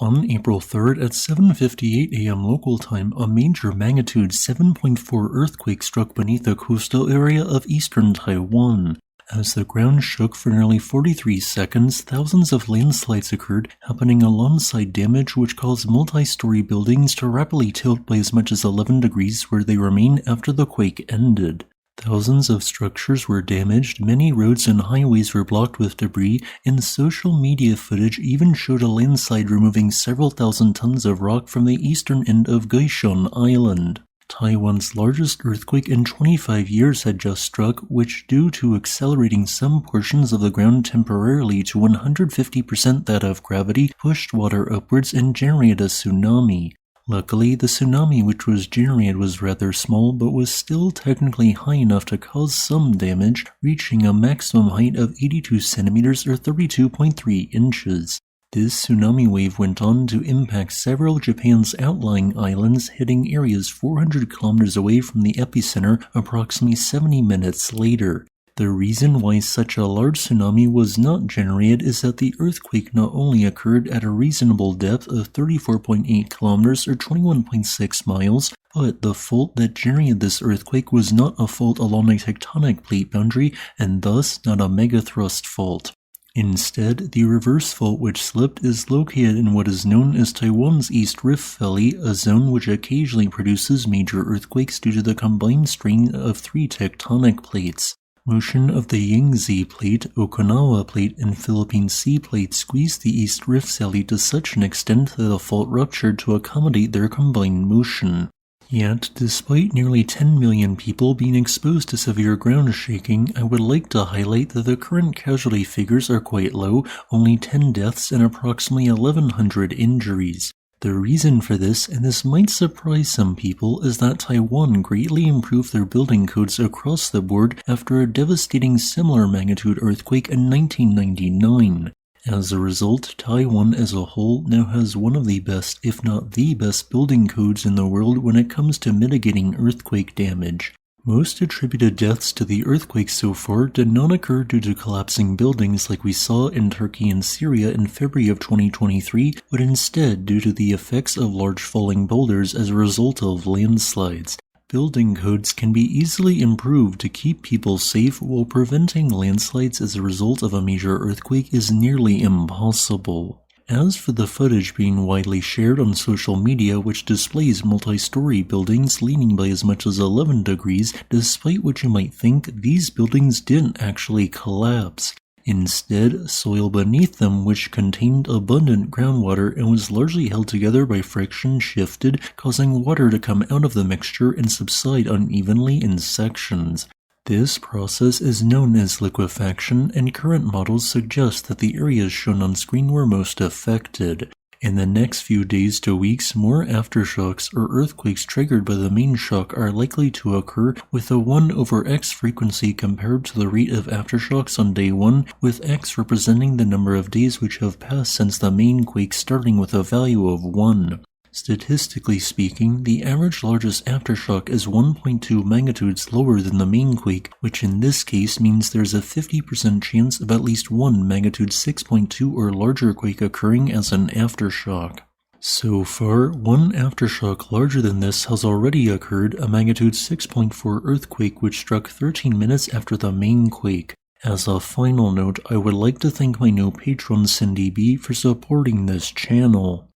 On April 3rd at 7:58 a.m. local time, a major magnitude 7.4 earthquake struck beneath the coastal area of eastern Taiwan. As the ground shook for nearly 43 seconds, thousands of landslides occurred, happening alongside damage which caused multi-story buildings to rapidly tilt by as much as 11 degrees where they remain after the quake ended. Thousands of structures were damaged, many roads and highways were blocked with debris, and social media footage even showed a landslide removing several thousand tons of rock from the eastern end of Kaohsiung Island. Taiwan's largest earthquake in 25 years had just struck, which, due to accelerating some portions of the ground temporarily to 150% that of gravity, pushed water upwards and generated a tsunami. Luckily, the tsunami which was generated was rather small but was still technically high enough to cause some damage, reaching a maximum height of 82 centimeters or 32.3 inches. This tsunami wave went on to impact several of Japan's outlying islands, hitting areas 400 kilometers away from the epicenter approximately 70 minutes later. The reason why such a large tsunami was not generated is that the earthquake not only occurred at a reasonable depth of 34.8 kilometers or 21.6 miles, but the fault that generated this earthquake was not a fault along a tectonic plate boundary and thus not a megathrust fault. Instead, the reverse fault which slipped is located in what is known as Taiwan's East Rift Valley, a zone which occasionally produces major earthquakes due to the combined strain of three tectonic plates. Motion of the Yangtze Plate, Okinawa Plate, and Philippine Sea Plate squeezed the East Rift Valley to such an extent that the fault ruptured to accommodate their combined motion. Yet, despite nearly 10 million people being exposed to severe ground shaking, I would like to highlight that the current casualty figures are quite low, only 10 deaths and approximately 1,100 injuries. The reason for this, and this might surprise some people, is that Taiwan greatly improved their building codes across the board after a devastating similar magnitude earthquake in 1999. As a result, Taiwan as a whole now has one of the best, if not the best, building codes in the world when it comes to mitigating earthquake damage. Most attributed deaths to the earthquake so far did not occur due to collapsing buildings like we saw in Turkey and Syria in February of 2023, but instead due to the effects of large falling boulders as a result of landslides. Building codes can be easily improved to keep people safe, while preventing landslides as a result of a major earthquake is nearly impossible. As for the footage being widely shared on social media which displays multi-story buildings leaning by as much as 11 degrees, despite what you might think, these buildings didn't actually collapse. Instead, soil beneath them, which contained abundant groundwater and was largely held together by friction, shifted, causing water to come out of the mixture and subside unevenly in sections. This process is known as liquefaction, and current models suggest that the areas shown on screen were most affected. In the next few days to weeks, more aftershocks or earthquakes triggered by the main shock are likely to occur, with a 1/x frequency compared to the rate of aftershocks on day 1, with x representing the number of days which have passed since the main quake, starting with a value of 1. Statistically speaking, the average largest aftershock is 1.2 magnitudes lower than the main quake, which in this case means there's a 50% chance of at least one magnitude 6.2 or larger quake occurring as an aftershock. So far, one aftershock larger than this has already occurred, a magnitude 6.4 earthquake which struck 13 minutes after the main quake. As a final note, I would like to thank my new patron Cindy B for supporting this channel.